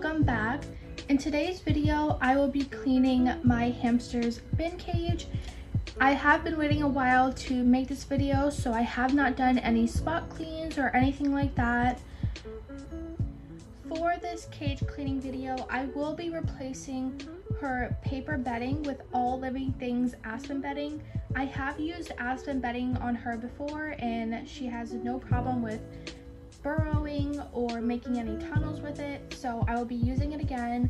welcome back. In today's video, I will be cleaning my hamster's bin cage. I have been waiting a while to make this video, so I have not done any spot cleans or anything like that. For this cage cleaning video, I will be replacing her paper bedding with all living things aspen bedding. I have used aspen bedding on her before and she has no problem with burrowing or making any tunnels with it, so I will be using it again.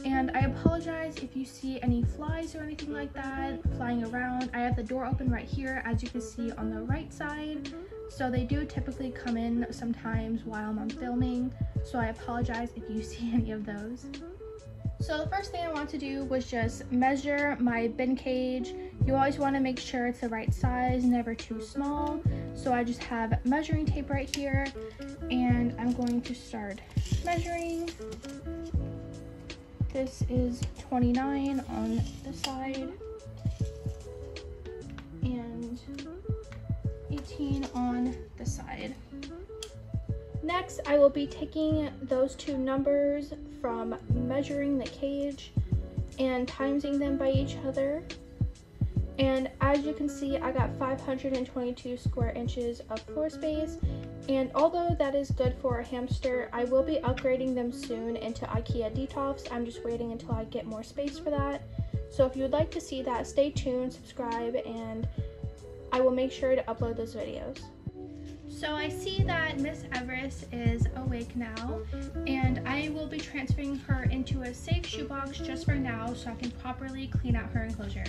And I apologize if you see any flies or anything like that flying around. I have the door open right here, as you can see on the right side, so they do typically come in sometimes while I'm filming, so I apologize if you see any of those. So the first thing I want to do was just measure my bin cage. You always want to make sure it's the right size, never too small. So I just have measuring tape right here, and I'm going to start measuring. This is 29 on the side and 18 on the side. Next, I will be taking those two numbers from measuring the cage and timesing them by each other. And as you can see, I got 522 square inches of floor space. And although that is good for a hamster, I will be upgrading them soon into IKEA Detox. I'm just waiting until I get more space for that. So if you would like to see that, stay tuned, subscribe, and I will make sure to upload those videos. So I see that Miss Everest is awake now, and I will be transferring her into a safe shoebox just for now so I can properly clean out her enclosure.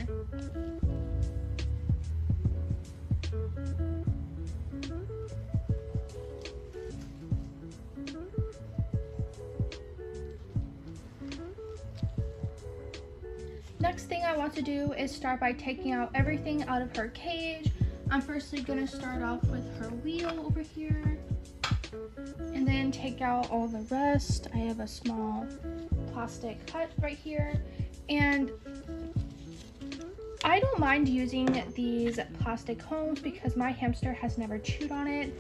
Next thing I want to do is start by taking out everything out of her cage. I'm firstly going to start off with her wheel over here and then take out all the rest. I have a small plastic cut right here, and I don't mind using these plastic cones because my hamster has never chewed on it.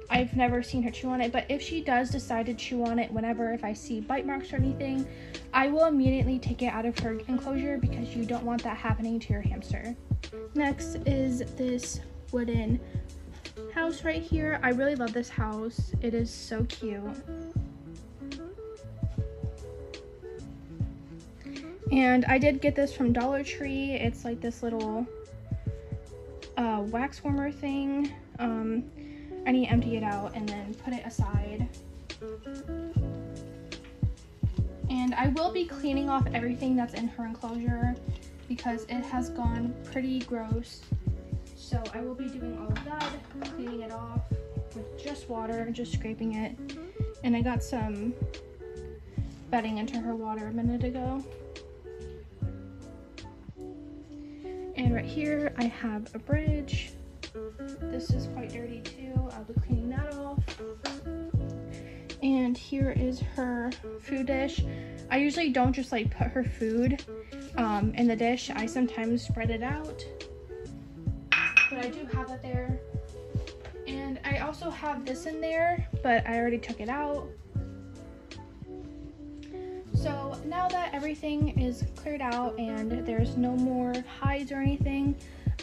I've never seen her chew on it, but if she does decide to chew on it if I see bite marks or anything, I will immediately take it out of her enclosure because you don't want that happening to your hamster. Next is this wooden house right here. I really love this house. It is so cute. And I did get this from Dollar Tree. It's like this little wax warmer thing. I need to empty it out and then put it aside. And I will be cleaning off everything that's in her enclosure because it has gone pretty gross. So I will be doing all of that, cleaning it off with just water, just scraping it. And I got some bedding into her water a minute ago. And right here I have a bridge. This is quite dirty too. I'll be cleaning that off. And here is her food dish. I usually don't just like put her food in the dish. I sometimes spread it out, but I do have it there. And I also have this in there, but I already took it out. So now that everything is cleared out and there's no more hides or anything,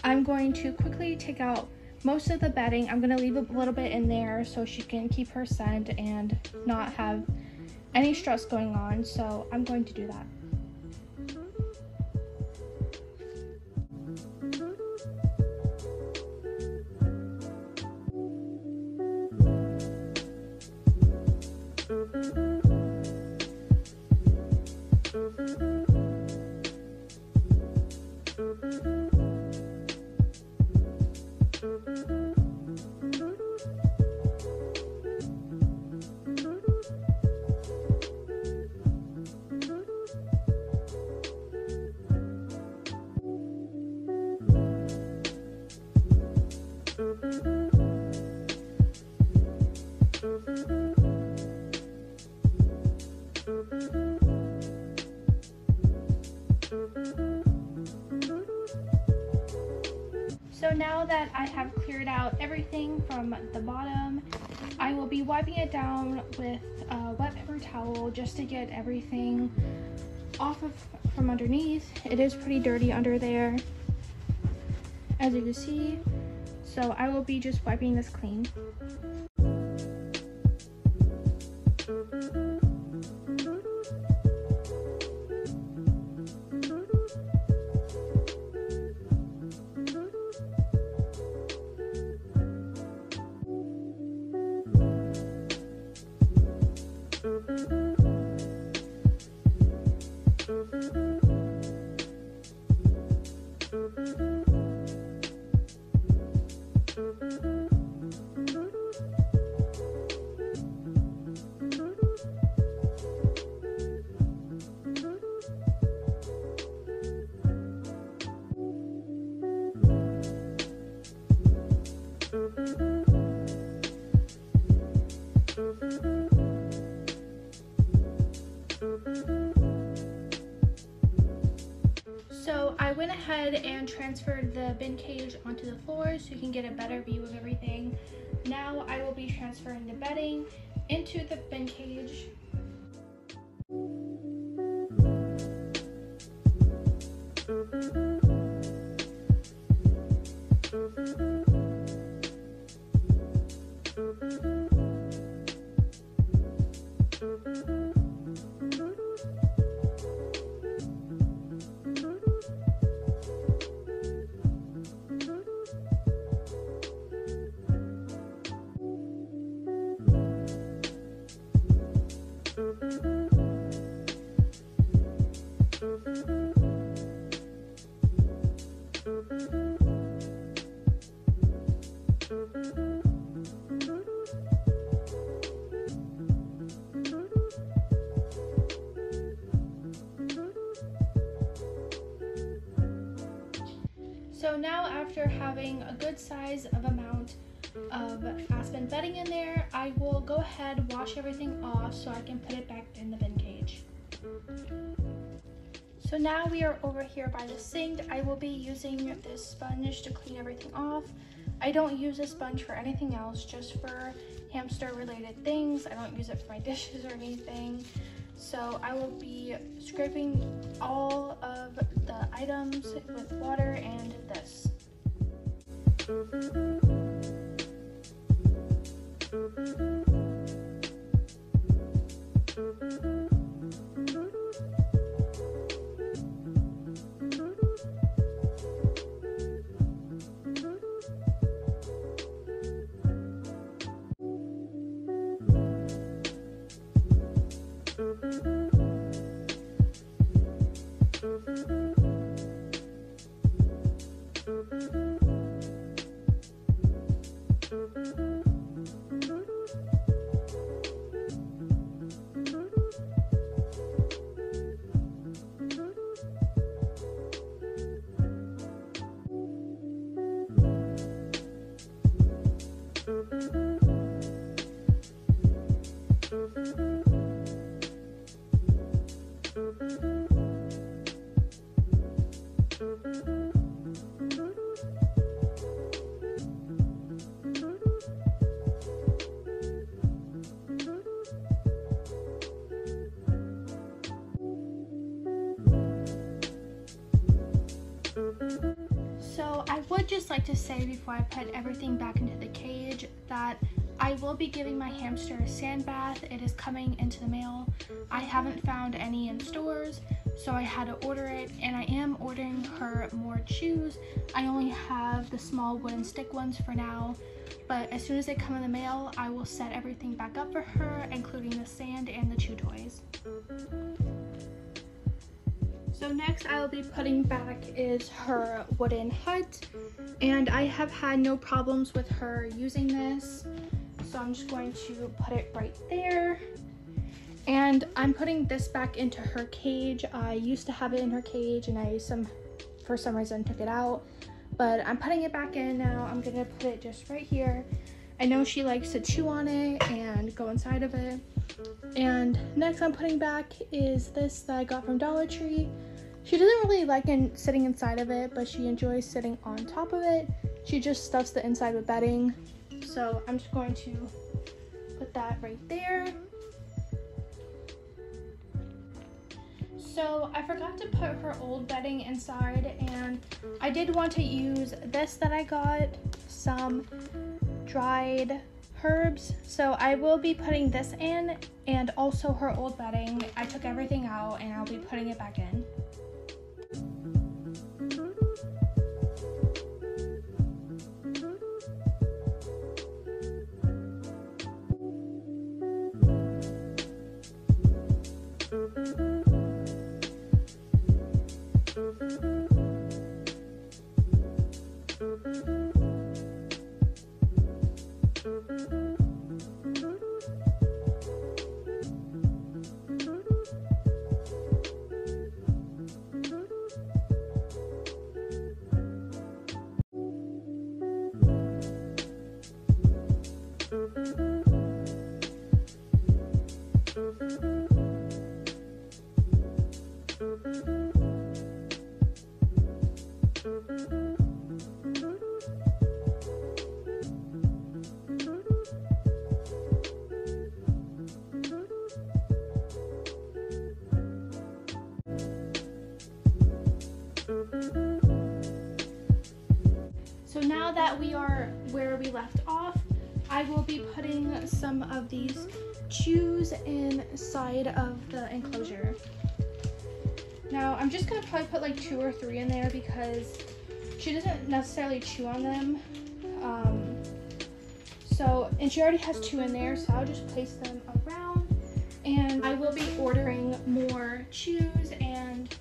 I'm going to quickly take out most of the bedding. I'm going to leave a little bit in there so she can keep her scent and not have any stress going on. So I'm going to do that. So now that I have cleared out everything from the bottom I will be wiping it down with a wet paper towel just to get everything off of from underneath. It is pretty dirty under there, as you can see. So I will be just wiping this clean. So I went ahead and transferred the bin cage onto the floor so you can get a better view of everything. Now I will be transferring the bedding into the bin cage. So now, after having a good size of amount of aspen bedding in there, I will go ahead, wash everything off so I can put it back in the bin cage. So now we are over here by the sink. I will be using this sponge to clean everything off. I don't use a sponge for anything else, just for hamster related things. I don't use it for my dishes or anything. So I will be scraping all of the items with water and this. So I would just like to say before I put everything back into the cage that I will be giving my hamster a sand bath. It is coming into the mail. I haven't found any in stores, so I had to order it, and I am ordering her more chews. I only have the small wooden stick ones for now, but as soon as they come in the mail, I will set everything back up for her, including the sand and the chew toys. So next I will be putting back is her wooden hut, and I have had no problems with her using this, so I'm just going to put it right there. And I'm putting this back into her cage. I used to have it in her cage and for some reason took it out, but I'm putting it back in now. I'm gonna put it just right here. I know she likes to chew on it and go inside of it. And next I'm putting back is this that I got from Dollar Tree. She doesn't really like sitting inside of it, but she enjoys sitting on top of it. She just stuffs the inside with bedding. So I'm just going to put that right there. So I forgot to put her old bedding inside, and I did want to use this that I got, some dried herbs. So I will be putting this in, and also her old bedding. I took everything out and I'll be putting it back in. So now that we are where we left off, I will be putting some of these chews inside of the enclosure. Now I'm just gonna probably put like 2 or 3 in there because she doesn't necessarily chew on them. And she already has 2 in there, so I'll just place them around, and I will be ordering more chews and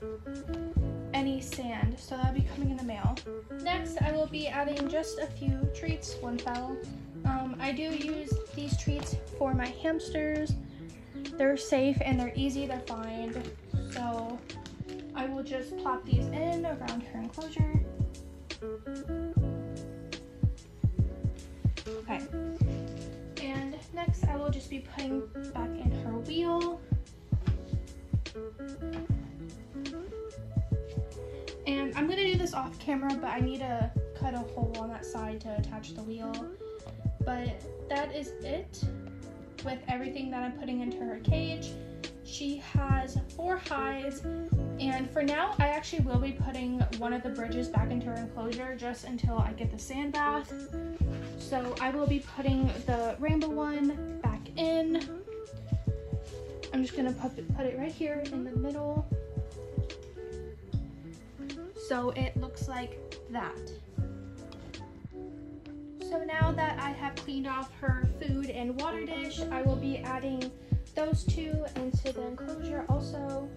any sand, so that'll be coming in the mail. Next, I will be adding just a few treats. One fell. I do use these treats for my hamsters. They're safe and they're easy to find, so I will just plop these in around her enclosure. Okay, and next I will just be putting back in her wheel. And I'm gonna do this off camera, but I need to cut a hole on that side to attach the wheel. But that is it with everything that I'm putting into her cage. She has 4 highs, and for now I actually will be putting one of the bridges back into her enclosure just until I get the sand bath. So I will be putting the rainbow one back in. I'm just gonna put it right here in the middle, so it looks like that. So now that I have cleaned off her food and water dish, I will be adding those 2 into the enclosure also.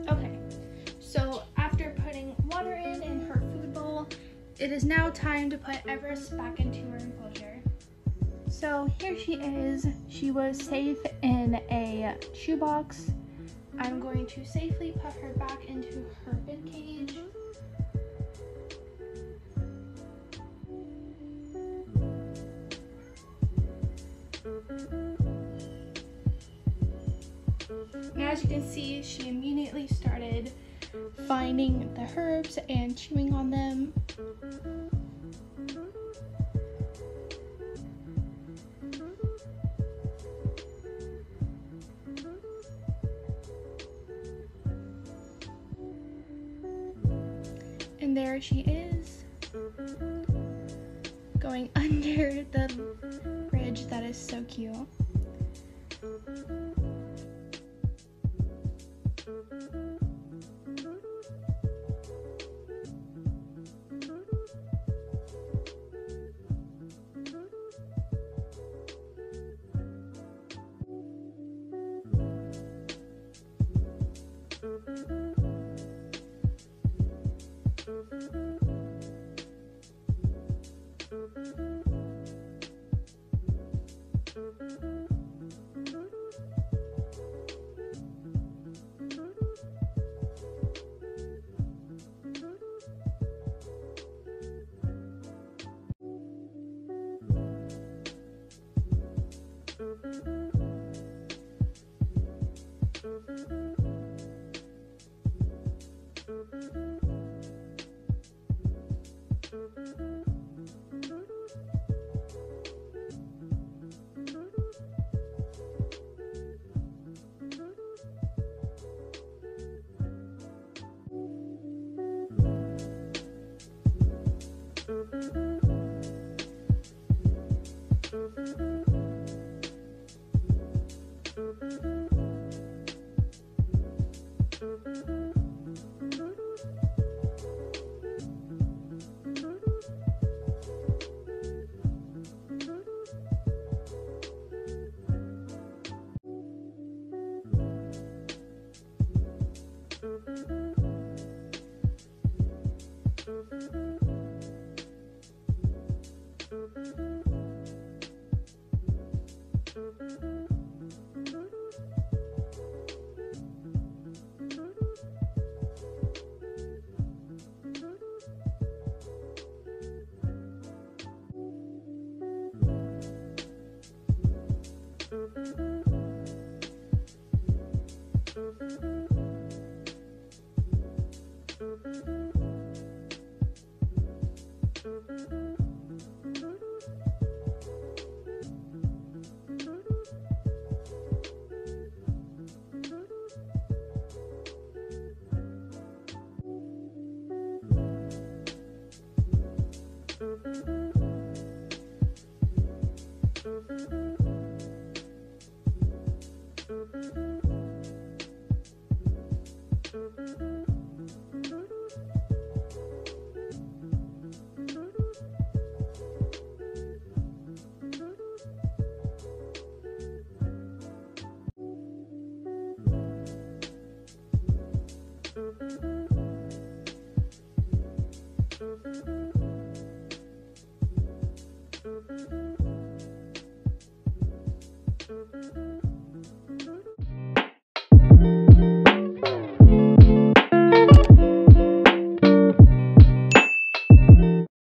Okay, so after putting water in her food bowl, it is now time to put Everest back into her enclosure. So here she is. She was safe in a shoebox. I'm going to safely put her back into her bin cage. Now, as you can see, she immediately started finding the herbs and chewing on them. And there she is, going under the bridge. That is so cute.